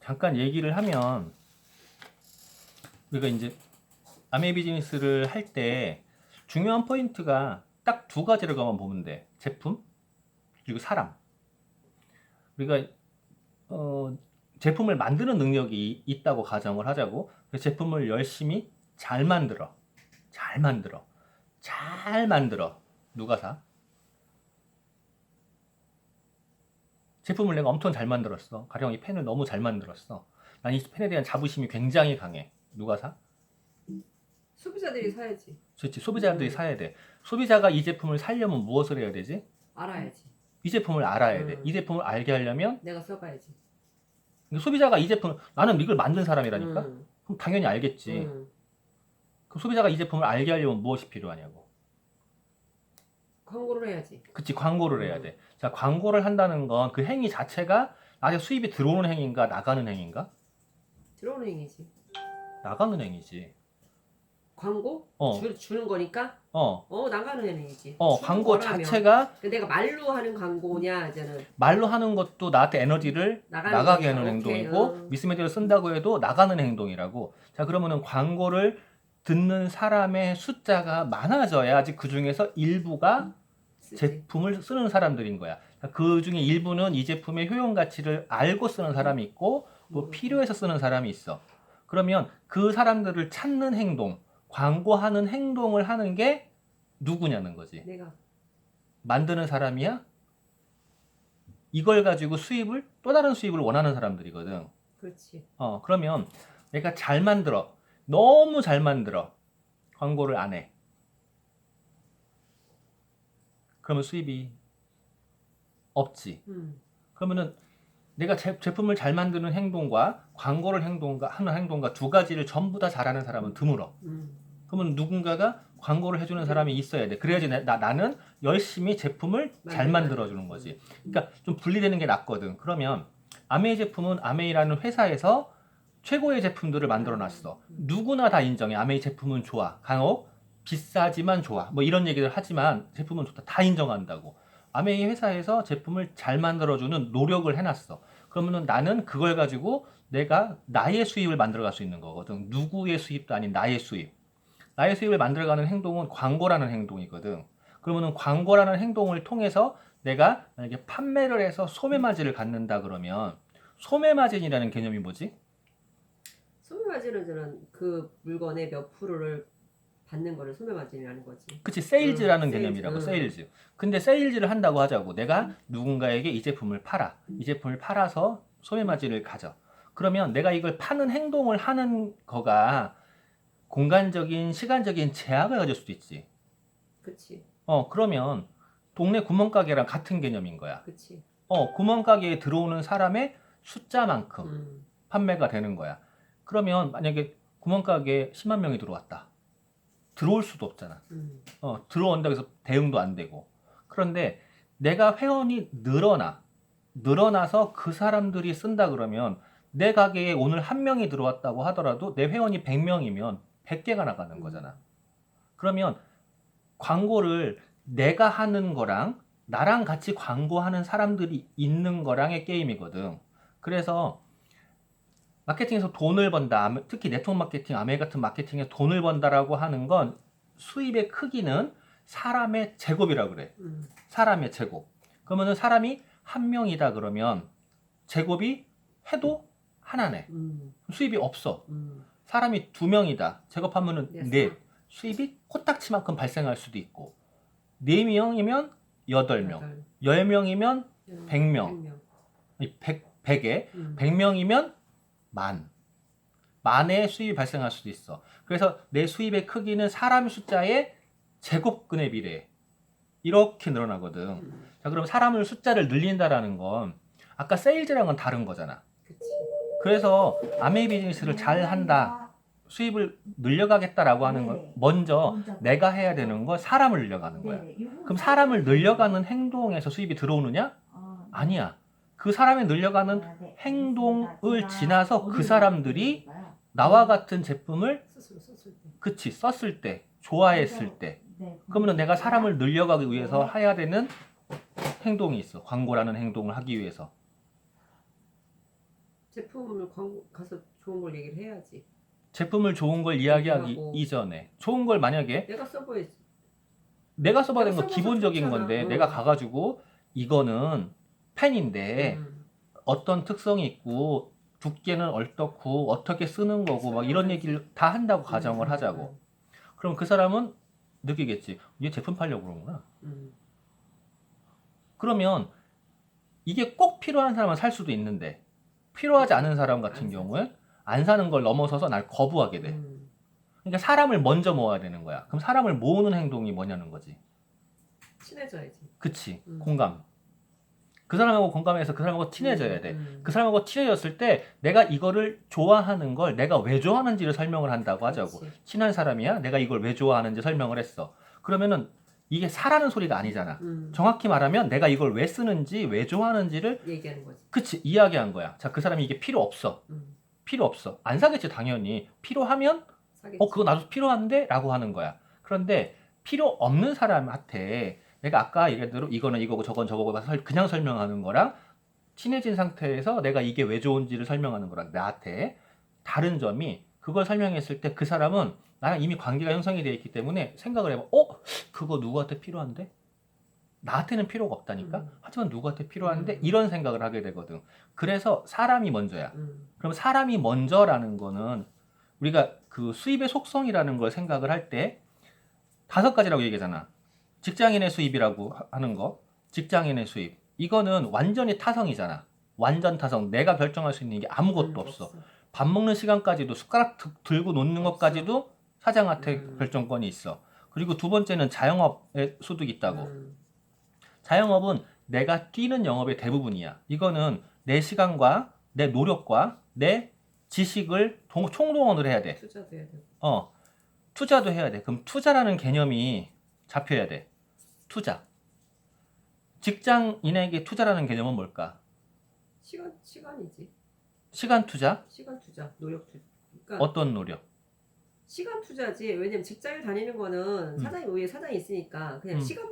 잠깐 얘기를 하면 우리가 이제 아메이 비즈니스를 할 때 중요한 포인트가 딱 두 가지를만 보면 돼. 제품 그리고 사람. 우리가 제품을 만드는 능력이 있다고 가정을 하자고. 그래서 제품을 열심히 잘 만들어. 잘 만들어. 잘 만들어. 누가 사? 제품을 내가 엄청 잘 만들었어. 가령 이 펜을 너무 잘 만들었어. 난 이 펜에 대한 자부심이 굉장히 강해. 누가 사? 소비자들이 사야지. 그렇지. 소비자들이 사야 돼. 소비자가 이 제품을 사려면 무엇을 해야 되지? 알아야지. 이 제품을 알아야 돼. 이 제품을 알게 하려면 내가 써봐야지. 소비자가 이 제품, 나는 이걸 만든 사람이라니까? 그럼 당연히 알겠지. 그럼 소비자가 이 제품을 알게 하려면 무엇이 필요하냐고. 광고를 해야지. 그치, 광고를 해야 돼. 자, 광고를 한다는 건 그 행위 자체가 나한테 수입이 들어오는 행위인가, 나가는 행위인가? 들어오는 행위지. 나가는 행위지. 광고? 주는 거니까? 나가는 행위지. 광고 거라면. 자체가 내가 말로 하는 광고냐, 이제는. 말로 하는 것도 나한테 에너지를 나가게 하는 오케이. 행동이고, 미스매디어를 쓴다고 해도 나가는 행동이라고. 자, 그러면은 광고를 듣는 사람의 숫자가 많아져야지 그 중에서 일부가 쓰지. 제품을 쓰는 사람들인 거야. 그 중에 일부는 이 제품의 효용 가치를 알고 쓰는 사람이 있고, 뭐 필요해서 쓰는 사람이 있어. 그러면 그 사람들을 찾는 행동, 광고하는 행동을 하는 게 누구냐는 거지. 내가. 만드는 사람이야? 이걸 가지고 수입을, 또 다른 수입을 원하는 사람들이거든. 그렇지. 그러면 내가 잘 만들어. 너무 잘 만들어. 광고를 안 해. 그러면 수입이 없지. 그러면은 내가 제품을 잘 만드는 행동과 광고를 하는 행동과 두 가지를 전부 다 잘하는 사람은 드물어. 그러면 누군가가 광고를 해주는 사람이 있어야 돼. 그래야지 나는 열심히 제품을 잘 만들어주는 거지. 그러니까 좀 분리되는 게 낫거든. 그러면 아메이 제품은 아메이라는 회사에서 최고의 제품들을 만들어 놨어. 누구나 다 인정해. 아메이 제품은 좋아. 간혹 비싸지만 좋아. 뭐 이런 얘기를 하지만 제품은 좋다. 다 인정한다고. 아메이 회사에서 제품을 잘 만들어주는 노력을 해놨어. 그러면은 나는 그걸 가지고 내가 나의 수입을 만들어갈 수 있는 거거든. 누구의 수입도 아닌 나의 수입. 나의 수입을 만들어가는 행동은 광고라는 행동이거든. 그러면은 광고라는 행동을 통해서 내가 만약에 판매를 해서 소매마진을 갖는다 그러면 소매마진이라는 개념이 뭐지? 소매마진은 저는 그 물건의 몇 프로를 받는 거를 소매마진이라는 거지. 그치, 세일즈라는 세일즈. 개념이라고, 세일즈. 근데 세일즈를 한다고 하자고. 내가 누군가에게 이 제품을 팔아. 이 제품을 팔아서 소매마진을 가져. 그러면 내가 이걸 파는 행동을 하는 거가 공간적인, 시간적인 제약을 가질 수도 있지. 그치. 그러면 동네 구멍가게랑 같은 개념인 거야. 그치. 구멍가게에 들어오는 사람의 숫자만큼 판매가 되는 거야. 그러면 만약에 구멍가게에 10만 명이 들어왔다. 들어올 수도 없잖아. 들어온다고 해서 대응도 안 되고. 그런데 내가 회원이 늘어나서 그 사람들이 쓴다 그러면 내 가게에 오늘 한 명이 들어왔다고 하더라도 내 회원이 100명이면 100개가 나가는 거잖아. 그러면 광고를 내가 하는 거랑 나랑 같이 광고하는 사람들이 있는 거랑의 게임이거든. 그래서 마케팅에서 돈을 번다, 특히 네트워크 마케팅, 아메 같은 마케팅에서 돈을 번다라고 하는 건 수입의 크기는 사람의 제곱이라고 그래. 사람의 제곱. 그러면은 사람이 한 명이다 그러면 제곱이 해도 하나네. 수입이 없어. 사람이 두 명이다. 제곱하면은 넷. 수입이 코딱지만큼 발생할 수도 있고. 4명이면 8명. 10명이면 100명. 100에 100명이면 만의 수입이 발생할 수도 있어. 그래서 내 수입의 크기는 사람 숫자의 제곱근에 비례해. 이렇게 늘어나거든. 자, 그럼 사람을 숫자를 늘린다라는 건 아까 세일즈랑은 다른 거잖아. 그치. 그래서 아메이 비즈니스를 잘 한다, 수입을 늘려가겠다라고 하는 건 먼저 내가 해야 되는 건 사람을 늘려가는 거야. 그럼 사람을 늘려가는 행동에서 수입이 들어오느냐? 아니야. 그 사람이 늘려가는 행동을 지나서 그 사람들이 나와 같은 제품을 그치 썼을 때, 좋아했을 때, 그러면 내가 사람을 늘려가기 위해서 해야 되는 행동이 있어. 광고라는 행동을 하기 위해서. 제품을 광고 가서 좋은 걸 얘기를 해야지. 제품을 좋은 걸 이야기하기 얘기하고. 이전에 좋은 걸 만약에 내가 써봐야지. 내가 써봐야 되는 건 써봐서 기본적인 좋잖아. 건데 응. 내가 가가지고 이거는 펜인데 어떤 특성이 있고 두께는 어떻고 어떻게 쓰는 거고 막 이런 얘기를 다 한다고 가정을 하자고. 그럼 그 사람은 느끼겠지. 얘 제품 팔려고 그러는구나. 그러면 이게 꼭 필요한 사람은 살 수도 있는데 필요하지 않은 사람 같은 안 사지. 경우에 안 사는 걸 넘어서서 날 거부하게 돼. 그러니까 사람을 먼저 모아야 되는 거야. 그럼 사람을 모으는 행동이 뭐냐는 거지. 친해져야지. 그치. 공감. 그 사람하고 공감해서 그 사람하고 친해져야 돼. 그 사람하고 친해졌을 때 내가 이거를 좋아하는 걸 내가 왜 좋아하는지를 설명을 한다고 하자고. 그렇지. 친한 사람이야? 내가 이걸 왜 좋아하는지 설명을 했어. 그러면은 이게 사라는 소리가 아니잖아. 정확히 말하면 내가 이걸 왜 쓰는지 왜 좋아하는지를 얘기하는 거지. 그치 이야기한 거야. 자, 그 사람이 이게 필요 없어. 필요 없어. 안 사겠지 당연히. 필요하면 사겠지. 그거 나도 필요한데? 라고 하는 거야. 그런데 필요 없는 사람한테 내가 아까 얘기한 대로 이거는 이거고 저건 저거고 그냥 설명하는 거랑 친해진 상태에서 내가 이게 왜 좋은지를 설명하는 거랑 나한테 다른 점이 그걸 설명했을 때 그 사람은 나랑 이미 관계가 형성이 되어 있기 때문에 생각을 해봐. 그거 누구한테 필요한데? 나한테는 필요가 없다니까? 하지만 누구한테 필요한데? 이런 생각을 하게 되거든. 그래서 사람이 먼저야. 그럼 사람이 먼저라는 거는 우리가 그 수입의 속성이라는 걸 생각을 할 때 5가지라고 얘기하잖아. 직장인의 수입이라고 하는 거. 직장인의 수입. 이거는 완전히 타성이잖아. 완전 타성. 내가 결정할 수 있는 게 아무것도 없어. 밥 먹는 시간까지도 숟가락 들고 놓는 것까지도 사장한테 결정권이 있어. 그리고 두 번째는 자영업의 소득이 있다고. 자영업은 내가 뛰는 영업의 대부분이야. 이거는 내 시간과 내 노력과 내 지식을 총동원을 해야 돼. 투자도 해야 돼. 투자도 해야 돼. 그럼 투자라는 개념이 잡혀야 돼. 투자. 직장인에게 투자라는 개념은 뭘까? 시간이지. 시간 투자? 시간 투자, 노력 투자. 그러니까 어떤 노력? 시간 투자지. 왜냐면 직장을 다니는 거는 사장이 위에 사장이 있으니까 그냥 시간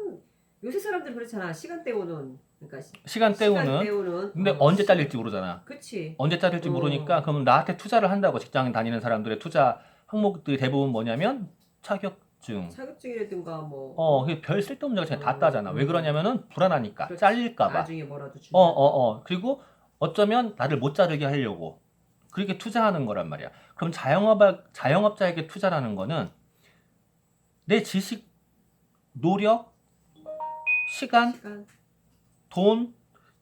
요새 사람들 그렇잖아. 시간 때우는 그러니까 시간 때우는. 근데 언제 잘릴지 모르잖아. 그치. 언제 잘릴지 모르니까 그럼 나한테 투자를 한다고 직장 다니는 사람들의 투자 항목들이 대부분 뭐냐면 자격증이라든가 뭐. 그게 별 쓸데없는 거 그냥 다 따잖아. 왜 그러냐면은 불안하니까. 그렇지. 잘릴까봐. 나중에 뭐라도 준다. 그리고 어쩌면 나를 못 자르게 하려고. 그렇게 투자하는 거란 말이야. 그럼 자영업자에게 투자라는 거는 내 지식, 노력, 시간, 돈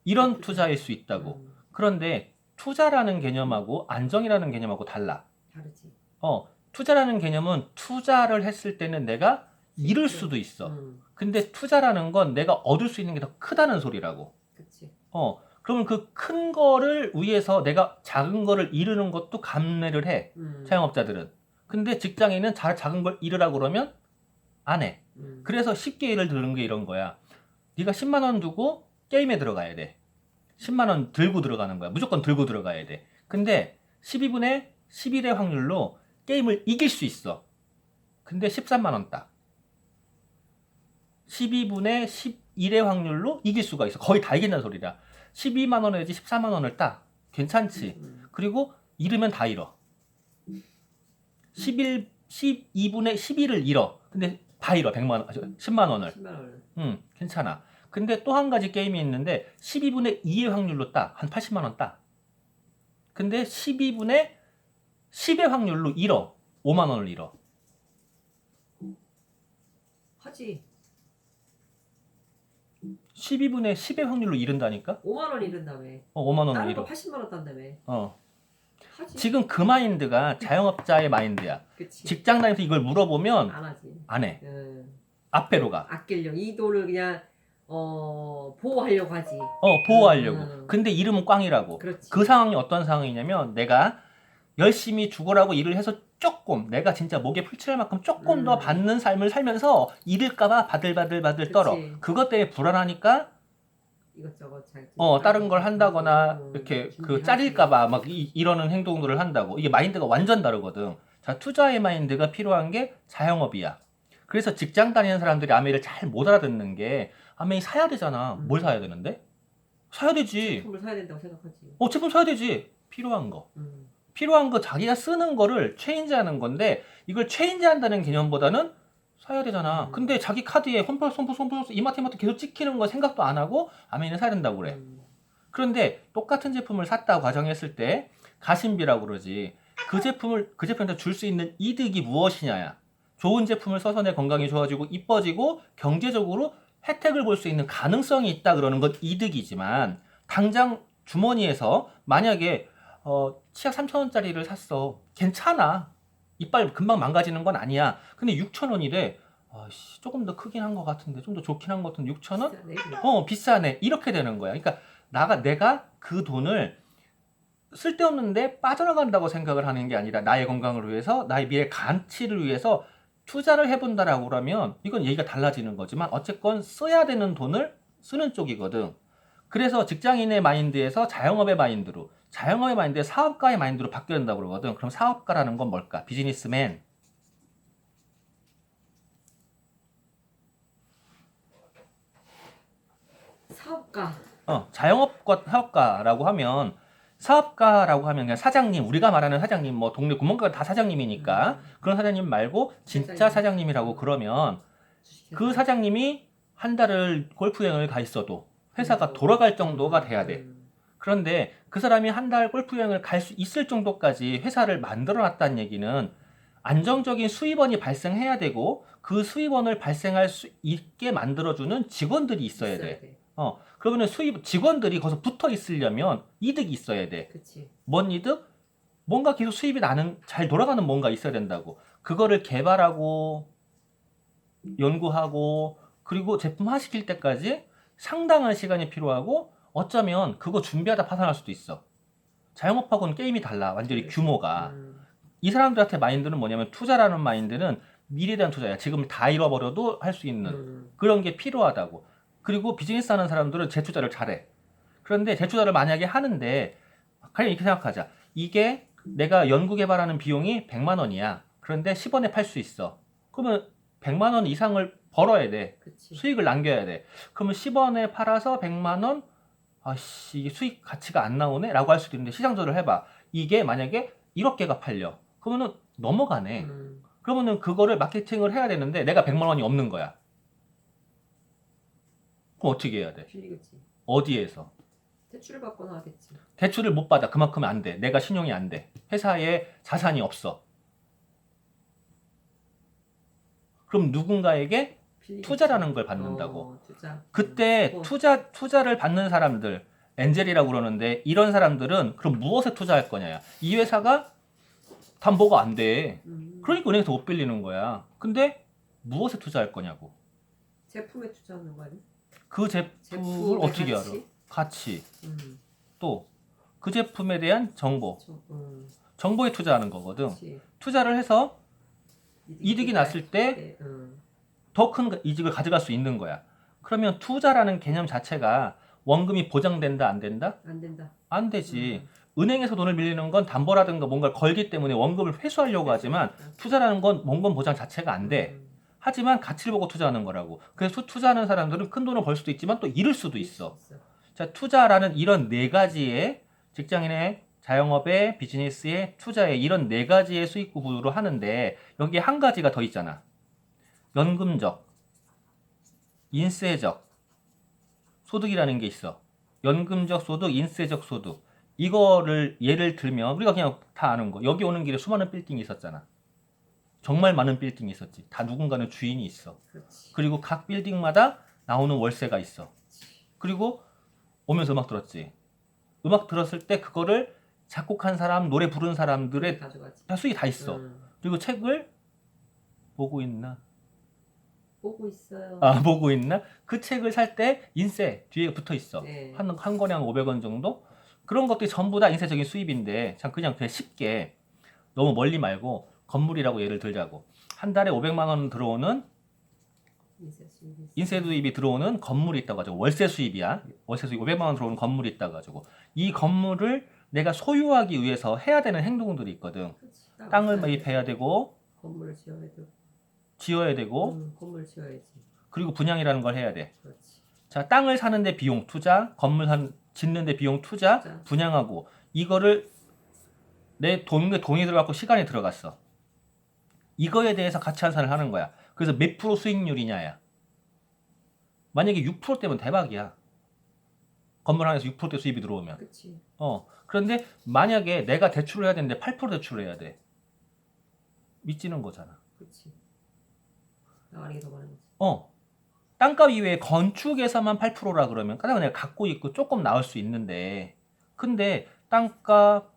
이런 투자일 수 있다고. 그런데 투자라는 개념하고 안정이라는 개념하고 달라. 다르지. 투자라는 개념은 투자를 했을 때는 내가 잃을 수도 있어. 근데 투자라는 건 내가 얻을 수 있는 게 더 크다는 소리라고. 그치. 그러면 그 큰 거를 위해서 내가 작은 거를 잃는 것도 감내를 해. 자영업자들은. 근데 직장인은 작은 걸 잃으라고 그러면 안 해. 그래서 쉽게 예를 드는 게 이런 거야. 네가 10만 원 두고 게임에 들어가야 돼. 10만 원 들고 들어가는 거야. 무조건 들고 들어가야 돼. 근데 12분의 11의 확률로 게임을 이길 수 있어. 근데 13만 원 따. 12분의 11의 확률로 이길 수가 있어. 거의 다 이긴다는 소리야. 12만 원을 내지 14만 원을 따. 괜찮지. 그리고 잃으면 다 잃어. 12분의 11을 잃어. 근데 다 잃어. 10만 원을. 10만 원을. 괜찮아. 근데 또 한 가지 게임이 있는데 12분의 2의 확률로 따. 한 80만 원 따. 근데 12분의 10의 확률로 잃어. 5만 원을 잃어. 하지. 12분의 10의 확률로 잃은다니까? 5만 원 잃은다며. 5만 원을 다른 잃어. 거 80만 원 딴다며. 하지. 지금 그 마인드가 자영업자의 마인드야. 그치. 직장 다니면서 이걸 물어보면 안 하지. 안 해. 앞배로 가. 아끼려고. 이 돈을 그냥 보호하려고 하지. 보호하려고. 근데 잃으면 꽝이라고. 그렇지. 그 상황이 어떤 상황이냐면 내가 열심히 죽으라고 일을 해서 조금 내가 진짜 목에 풀칠할 만큼 조금 더 받는 삶을 살면서 잃을까봐 바들바들 떨어. 그것 때문에 불안하니까 이것저것 잘. 다른 걸 한다거나 이렇게 그 짜릴까봐 막 이러는 행동들을 한다고. 이게 마인드가 완전 다르거든. 자, 투자의 마인드가 필요한 게 자영업이야. 그래서 직장 다니는 사람들이 아메이를 잘 못 알아듣는 게 아메이 사야 되잖아. 뭘 사야 되는데? 사야 되지. 제품을 사야 된다고 생각하지. 제품 사야 되지. 필요한 거. 음. 필요한 거 자기가 쓰는 거를 체인지하는 건데 이걸 체인지한다는 개념보다는 사야 되잖아. 근데 자기 카드에 홈플러스 이마트 계속 찍히는 거 생각도 안 하고 아메이는 사야 된다고 그래. 그런데 똑같은 제품을 샀다고 가정했을 때 가심비라고 그러지. 그 제품한테 줄 수 있는 이득이 무엇이냐야. 좋은 제품을 써서 내 건강이 좋아지고 이뻐지고 경제적으로 혜택을 볼 수 있는 가능성이 있다 그러는 건 이득이지만 당장 주머니에서 만약에 치약 3,000원짜리를 샀어. 괜찮아. 이빨 금방 망가지는 건 아니야. 근데 6,000원이래. 아씨, 조금 더 크긴 한 것 같은데 좀 더 좋긴 한 것 같은데 6,000원? 비싸네. 비싸네. 이렇게 되는 거야. 그러니까 내가 그 돈을 쓸데없는데 빠져나간다고 생각을 하는 게 아니라 나의 건강을 위해서 나의 미래 가치를 위해서 투자를 해본다라고 그러면 이건 얘기가 달라지는 거지만 어쨌건 써야 되는 돈을 쓰는 쪽이거든. 그래서 직장인의 마인드에서 자영업의 마인드에 사업가의 마인드로 바뀌어야 된다고 그러거든. 그럼 사업가라는 건 뭘까? 비즈니스맨. 사업가. 자영업과 사업가라고 하면 그냥 사장님, 우리가 말하는 사장님, 뭐 동네 구멍가게 다 사장님이니까 그런 사장님 말고 진짜 사장님이라고 그러면 그 사장님이 한 달을 골프 여행을 가 있어도 회사가 돌아갈 정도가 돼야 돼. 그런데 그 사람이 한 달 골프 여행을 갈 수 있을 정도까지 회사를 만들어 놨다는 얘기는 안정적인 수입원이 발생해야 되고 그 수입원을 발생할 수 있게 만들어주는 직원들이 있어야 돼. 그러면 직원들이 거기서 붙어 있으려면 이득이 있어야 돼. 그치. 뭔 이득? 뭔가 계속 수입이 나는, 잘 돌아가는 뭔가 있어야 된다고. 그거를 개발하고, 연구하고, 그리고 제품화 시킬 때까지 상당한 시간이 필요하고, 어쩌면 그거 준비하다 파산할 수도 있어. 자영업하고는 게임이 달라. 완전히 규모가. 이 사람들한테 마인드는 뭐냐면, 투자라는 마인드는 미래에 대한 투자야. 지금 다 잃어버려도 할 수 있는 그런 게 필요하다고. 그리고 비즈니스 하는 사람들은 재투자를 잘해. 그런데 재투자를 만약에 하는데 그냥 이렇게 생각하자. 이게 내가 연구 개발하는 비용이 100만 원이야. 그런데 10원에 팔 수 있어. 그러면 100만 원 이상을 벌어야 돼. 그치. 수익을 남겨야 돼. 그러면 10원에 팔아서 100만 원? 아씨, 이게 수익 가치가 안 나오네? 라고 할 수도 있는데 시장 조사를 해봐. 이게 만약에 1억 개가 팔려. 그러면은 넘어가네. 그러면은 그거를 마케팅을 해야 되는데 내가 100만 원이 없는 거야. 그럼 어떻게 해야 돼? 빌리겠지. 어디에서? 대출을 받거나 하겠지. 대출을 못 받아. 그만큼 안 돼. 내가 신용이 안 돼. 회사에 자산이 없어. 그럼 누군가에게 빌리겠지. 투자라는 걸 받는다고. 투자. 그때 투자를 받는 사람들, 엔젤이라고 그러는데 이런 사람들은 그럼 무엇에 투자할 거냐? 이 회사가 담보가 안 돼. 그러니까 은행에서 못 빌리는 거야. 근데 무엇에 투자할 거냐고. 제품에 투자하는 거 아니야? 그 제품을 어떻게 알아? 가치. 또 그 제품에 대한 정보. 정보에 투자하는 거거든. 그치. 투자를 해서 이득이 났을 때 더 큰 이득을 가져갈 수 있는 거야. 그러면 투자라는 개념 자체가 원금이 보장된다, 안 된다? 안 된다. 안 되지. 은행에서 돈을 빌리는 건 담보라든가 뭔가를 걸기 때문에 원금을 회수하려고 하지만 투자라는 건 원금 보장 자체가 안 돼. 하지만 가치를 보고 투자하는 거라고. 그래서 투자하는 사람들은 큰 돈을 벌 수도 있지만 또 잃을 수도 있어. 자, 투자라는 이런 네 가지의 직장인의 자영업의 비즈니스의 투자의 이런 네 가지의 수익 구조로 하는데 여기에 한 가지가 더 있잖아. 연금적, 인세적 소득이라는 게 있어. 연금적 소득, 인세적 소득. 이거를 예를 들면 우리가 그냥 다 아는 거. 여기 오는 길에 수많은 빌딩이 있었잖아. 정말 많은 빌딩이 있었지. 다 누군가는 주인이 있어. 그렇지. 그리고 각 빌딩마다 나오는 월세가 있어. 그리고 오면서 음악 들었지. 음악 들었을 때 그거를 작곡한 사람, 노래 부른 사람들의 가져가지. 다 수익이 다 있어. 그리고 책을 보고 있나? 보고 있어요. 보고 있나? 그 책을 살 때 인세 뒤에 붙어 있어. 네. 한 권에 한 500원 정도? 그런 것들이 전부 다 인세적인 수입인데 그냥 쉽게 너무 멀리 말고 건물이라고 예를 들자고. 한 달에 500만 원 들어오는 인세 수입이 들어오는 건물이 있다고 가지고 월세 수입이야. 월세 수입 500만 원 들어오는 건물이 있다고 가지고 이 건물을 내가 소유하기 위해서 해야 되는 행동들이 있거든. 그치. 땅을 매입해야 되고 건물을 지어야 되고 건물 지어야지. 그리고 분양이라는 걸 해야 돼. 그렇지. 자, 땅을 사는데 비용 투자, 짓는데 비용 투자, 분양하고 이거를 내 돈이 들어갔고 시간이 들어갔어. 이거에 대해서 가치 환산을 하는 거야. 그래서 몇 프로 수익률이냐야. 만약에 6%대면 대박이야. 건물 하나에서 6%대 수입이 들어오면. 그치. 그런데 만약에 내가 대출을 해야 되는데 8% 대출을 해야 돼. 미치는 거잖아. 그치. 나가는 게 더 많은 거지. 땅값 이외에 건축에서만 8%라 그러면 가장 내가 갖고 있고 조금 나올 수 있는데, 근데 땅값,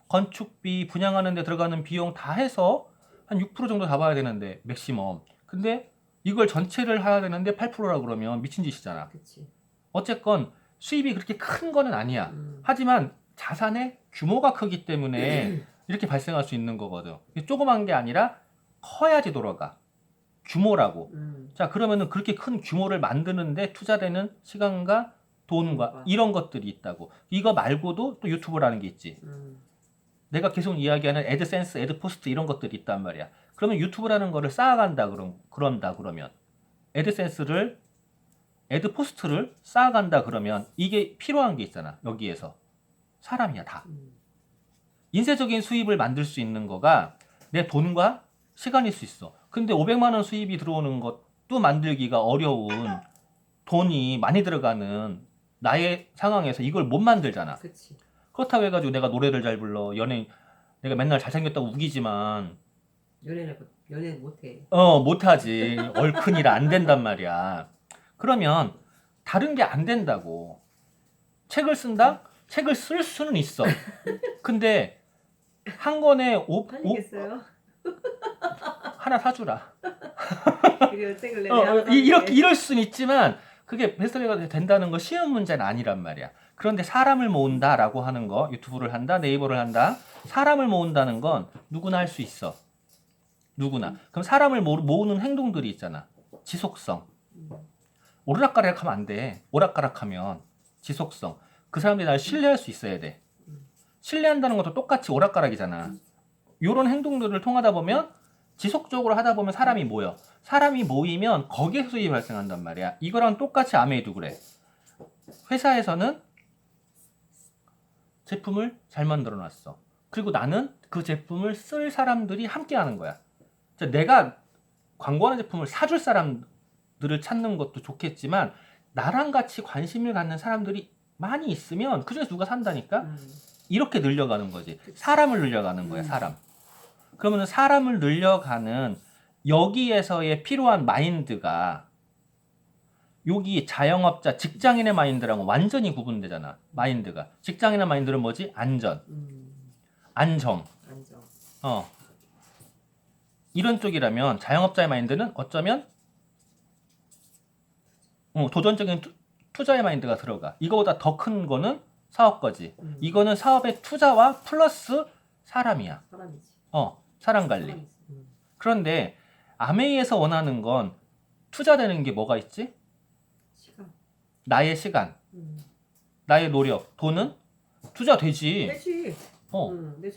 건축비, 분양하는 데 들어가는 비용 다 해서 한 6% 정도 잡아야 되는데 맥시멈. 근데 이걸 전체를 해야 되는데 8%라 그러면 미친 짓이잖아. 그치. 어쨌건 수입이 그렇게 큰 거는 아니야. 음. 하지만 자산의 규모가 크기 때문에 이렇게 발생할 수 있는 거거든. 조그만 게 아니라 커야지 돌아가. 규모라고. 자, 그러면은 그렇게 큰 규모를 만드는데 투자되는 시간과 돈과 이런 것들이 있다고. 이거 말고도 또 유튜브라는 게 있지. 내가 계속 이야기하는 애드센스, 애드포스트 이런 것들이 있단 말이야. 그러면 유튜브라는 거를 쌓아간다 그러면 애드센스를, 애드포스트를 쌓아간다 그러면 이게 필요한 게 있잖아. 여기에서 사람이야 다. 인쇄적인 수입을 만들 수 있는 거가 내 돈과 시간일 수 있어. 근데 500만 원 수입이 들어오는 것도 만들기가 어려운, 돈이 많이 들어가는 나의 상황에서 이걸 못 만들잖아. 그치. 그렇다고 해가지고 내가 노래를 잘 불러, 연예인, 내가 맨날 잘생겼다고 우기지만 연애 못해. 못하지. 얼큰이라 안 된단 말이야. 그러면 다른 게 안 된다고. 책을 쓴다? 책을 쓸 수는 있어. 근데 한 권에 팔리겠어요? 하나 사주라. 그리고 책을 내면 이럴 수는 있지만 그게 베스트셀러가 된다는 거 쉬운 문제는 아니란 말이야. 그런데 사람을 모은다라고 하는 거, 유튜브를 한다, 네이버를 한다, 사람을 모은다는 건 누구나 할 수 있어. 누구나. 그럼 사람을 모으는 행동들이 있잖아. 지속성. 오르락가락 하면 안 돼. 오락가락하면 지속성. 그 사람들이 날 신뢰할 수 있어야 돼. 신뢰한다는 것도 똑같이 오락가락이잖아. 이런 행동들을 통하다 보면 지속적으로 하다 보면 사람이 모여. 사람이 모이면 거기에 수익이 발생한단 말이야. 이거랑 똑같이 아메이도 그래. 회사에서는 제품을 잘 만들어 놨어. 그리고 나는 그 제품을 쓸 사람들이 함께 하는 거야. 내가 광고하는 제품을 사줄 사람들을 찾는 것도 좋겠지만 나랑 같이 관심을 갖는 사람들이 많이 있으면 그중에서 누가 산다니까? 이렇게 늘려가는 거지. 사람을 늘려가는 거야, 사람. 그러면 사람을 늘려가는 여기에서의 필요한 마인드가 여기 자영업자, 직장인의 마인드랑은 완전히 구분되잖아. 마인드가. 직장인의 마인드는 뭐지? 안전. 안정. 이런 쪽이라면 자영업자의 마인드는 어쩌면 도전적인 투자의 마인드가 들어가. 이거보다 더 큰 거는 사업 거지. 이거는 사업의 투자와 플러스 사람이야. 사람이지. 사람 관리. 그런데 아메이에서 원하는 건 투자되는 게 뭐가 있지? 시간. 나의 시간, 나의 노력, 돈은 투자되지. 되지.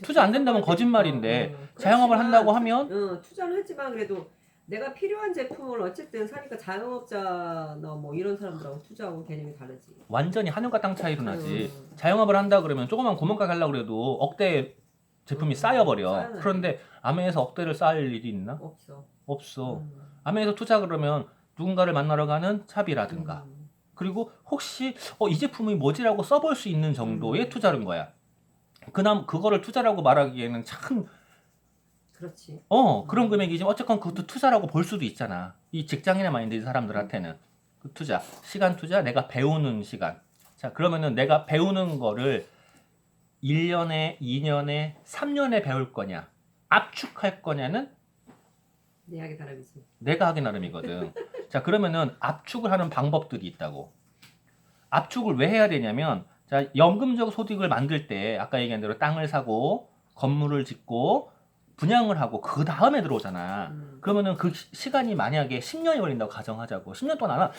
투자 안 된다면 거짓말인데 자영업을 한다고 하면 투자는 했지만 그래도 내가 필요한 제품을 어쨌든 사니까 자영업자나 뭐 이런 사람들하고 투자하고 개념이 다르지. 완전히 하늘과 땅 차이로 나지. 자영업을 한다 그러면 조그만 구멍가게 하려고 그래도 억대 제품이 쌓여버려. 그런데 아메에서 억대를 쌓을 일이 있나? 없어. 아메에서 투자 그러면 누군가를 만나러 가는 차비라든가 그리고 혹시 이 제품이 뭐지라고 써볼 수 있는 정도의 투자인 거야. 그거를 투자라고 말하기에는 참 그렇지. 그런 금액이지만 어쨌건 그것도 투자라고 볼 수도 있잖아. 이 직장인의 마인드인 사람들한테는 그 투자, 시간 투자, 내가 배우는 시간. 자, 그러면은 내가 배우는 거를 1년에, 2년에, 3년에 배울 거냐, 압축할 거냐는 내 하기 나름이지. 내가 하기 나름이거든. 자, 그러면은 압축을 하는 방법들이 있다고. 압축을 왜 해야 되냐면, 자, 연금적 소득을 만들 때 아까 얘기한 대로 땅을 사고 건물을 짓고 분양을 하고 그 다음에 들어오잖아. 그러면은 그 시간이 만약에 10년이 걸린다고 가정하자고. 10년 동안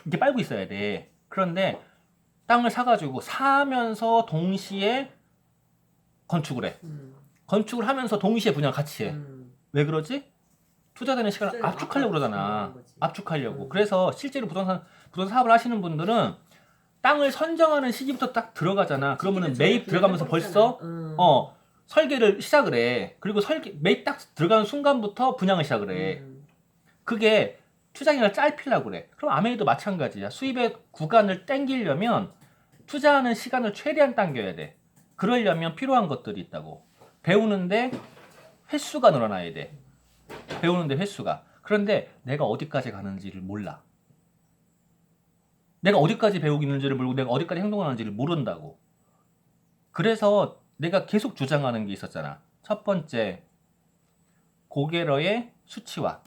이렇게 빨고 있어야 돼. 그런데 땅을 사가지고 사면서 동시에 건축을 해. 건축을 하면서 동시에 분양 같이 해. 왜 그러지? 투자되는 시간을 압축하려고 그러잖아. 압축하려고. 그래서 실제로 부동산 사업을 하시는 분들은 땅을 선정하는 시기부터 딱 들어가잖아. 그러면은 매입 들어가면서 벌써 설계를 시작을 해. 그리고 매입 딱 들어가는 순간부터 분양을 시작을 해. 그게 투자기간을 짧히려고 그래. 그럼 아메이도 마찬가지야. 수입의 구간을 땡기려면 투자하는 시간을 최대한 당겨야 돼. 그러려면 필요한 것들이 있다고. 배우는데 횟수가 늘어나야 돼. 배우는데 횟수가. 그런데 내가 어디까지 가는지를 몰라. 내가 어디까지 배우고 있는지를 모르고 내가 어디까지 행동하는지를 모른다고. 그래서 내가 계속 주장하는 게 있었잖아. 첫 번째, 고개러의 수치화.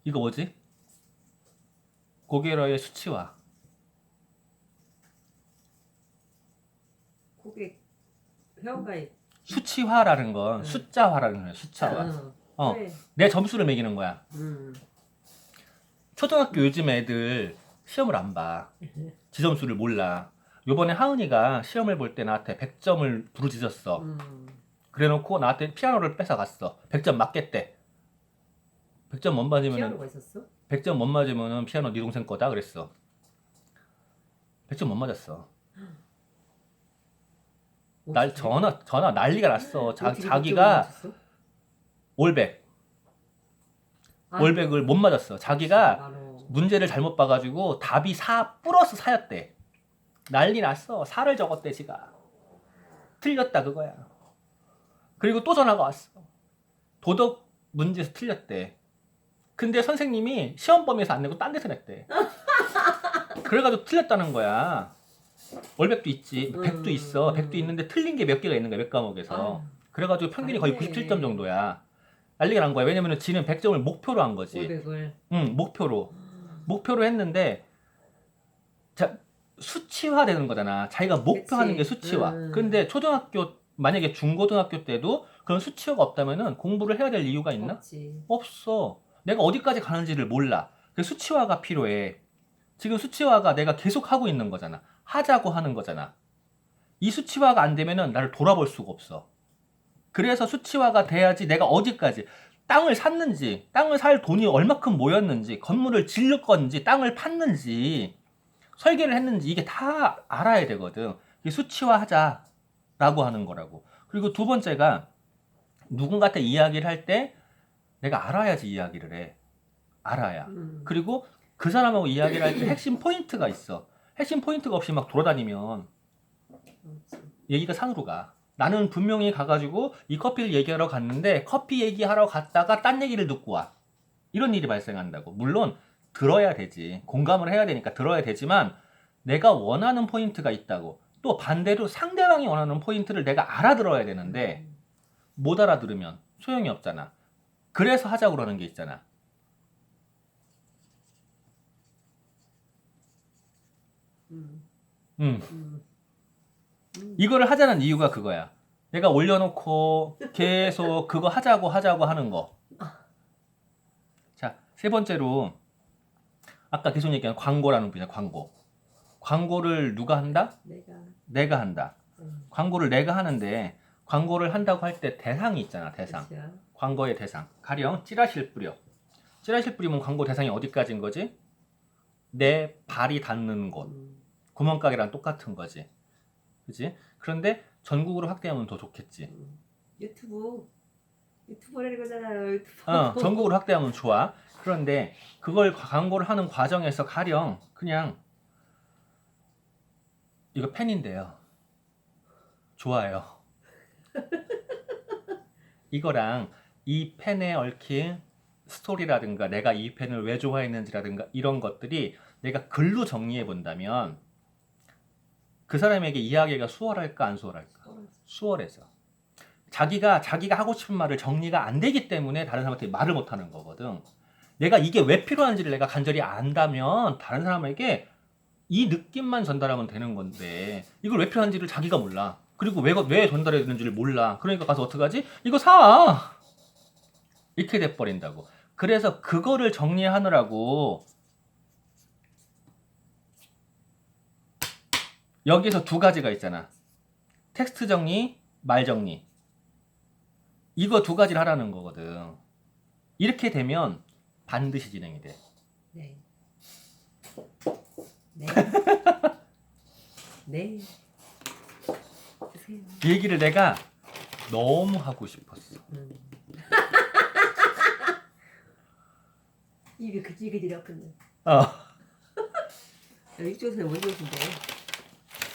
이거 뭐지? 고개러의 수치화. 고객 회원가입. 수치화라는 건 숫자화라는 거야. 숫자화. 그래. 내 점수를 매기는 거야. 초등학교 요즘 애들 시험을 안 봐. 지 점수를 몰라. 요번에 하은이가 시험을 볼 때 나한테 100점을 부르짖었어. 그래놓고 나한테 피아노를 뺏어갔어. 100점 맞겠대. 100점 못 맞으면은 피아노가 있었어? 100점 못 맞으면은 피아노 네 동생 거다 그랬어. 100점 못 맞았어. 날 전화 난리가 났어. 자기가 올백. 올백을 못 맞았어. 자기가 문제를 잘못 봐가지고 답이 4 플러스 4였대. 난리 났어. 4를 적었대 지가. 틀렸다 그거야. 그리고 또 전화가 왔어. 도덕 문제에서 틀렸대. 근데 선생님이 시험 범위에서 안 내고 딴 데서 냈대. 그래가지고 틀렸다는 거야. 월백도 있지, 100도 있어. 100도 있는데 틀린 게 몇 개가 있는 거야, 몇 과목에서. 그래가지고 평균이 거의 97점 정도야. 난리가 난 거야. 왜냐면 지는 100점을 목표로 한 거지. 500을. 응, 목표로 했는데, 자, 수치화되는 거잖아. 자기가 목표하는 게 수치화. 근데 초등학교, 만약에 중고등학교 때도 그런 수치화가 없다면은 공부를 해야 될 이유가 있나? 없지. 없어. 내가 어디까지 가는지를 몰라. 그 수치화가 필요해. 지금 수치화가 내가 계속 하고 있는 거잖아. 하자고 하는 거잖아. 이 수치화가 안 되면은 나를 돌아볼 수가 없어. 그래서 수치화가 돼야지 내가 어디까지 땅을 샀는지, 땅을 살 돈이 얼마큼 모였는지, 건물을 지을 건지, 땅을 팠는지, 설계를 했는지 이게 다 알아야 되거든. 이게 수치화하자라고 하는 거라고. 그리고 두 번째가 누군가한테 이야기를 할 때 내가 알아야지 이야기를 해. 알아야. 그리고 그 사람하고 이야기를 할 때 핵심 포인트가 있어. 핵심 포인트가 없이 막 돌아다니면 얘기가 산으로 가. 나는 분명히 가가지고 이 커피를 얘기하러 갔는데 커피 얘기하러 갔다가 딴 얘기를 듣고 와. 이런 일이 발생한다고. 물론 들어야 되지. 공감을 해야 되니까 들어야 되지만 내가 원하는 포인트가 있다고. 또 반대로 상대방이 원하는 포인트를 내가 알아들어야 되는데 못 알아들으면 소용이 없잖아. 그래서 하자고 그러는 게 있잖아. 이거를 하자는 이유가 그거야. 내가 올려놓고 계속 그거 하자고 하는 거. 자, 세 번째로 아까 계속 얘기한 광고라는 분야, 광고. 광고를 누가 한다? 내가 한다. 광고를 내가 하는데 광고를 한다고 할 때 대상이 있잖아, 대상. 그렇죠. 광고의 대상. 가령 찌라시를 뿌려. 찌라시를 뿌리면 광고 대상이 어디까지인 거지? 내 발이 닿는 곳. 구멍가게랑 똑같은 거지. 그치? 그런데 전국으로 확대하면 더 좋겠지. 유튜버라는 거잖아요. 유튜버. 전국으로 확대하면 좋아. 그런데 그걸 광고를 하는 과정에서 가령 그냥 이거 펜인데요. 좋아요. 이거랑 이 펜에 얽힌 스토리라든가 내가 이 펜을 왜 좋아했는지라든가 이런 것들이 내가 글로 정리해 본다면 그 사람에게 이야기가 수월할까 안 수월할까? 수월해서. 자기가 하고 싶은 말을 정리가 안 되기 때문에 다른 사람한테 말을 못 하는 거거든. 내가 이게 왜 필요한지를 내가 간절히 안다면 다른 사람에게 이 느낌만 전달하면 되는 건데 이걸 왜 필요한지를 자기가 몰라. 그리고 왜 전달해야 되는지를 몰라. 그러니까 가서 어떡하지? 이거 사! 이렇게 돼버린다고. 그래서 그거를 정리하느라고 여기서 두 가지가 있잖아. 텍스트 정리, 말 정리. 이거 두 가지를 하라는 거거든. 이렇게 되면 반드시 진행이 돼. 네. 네. 네. 드세요. 이 얘기를 내가 너무 하고 싶었어. 입이 그질그질 아픈데. 어. 이쪽에서 먼저 오신대.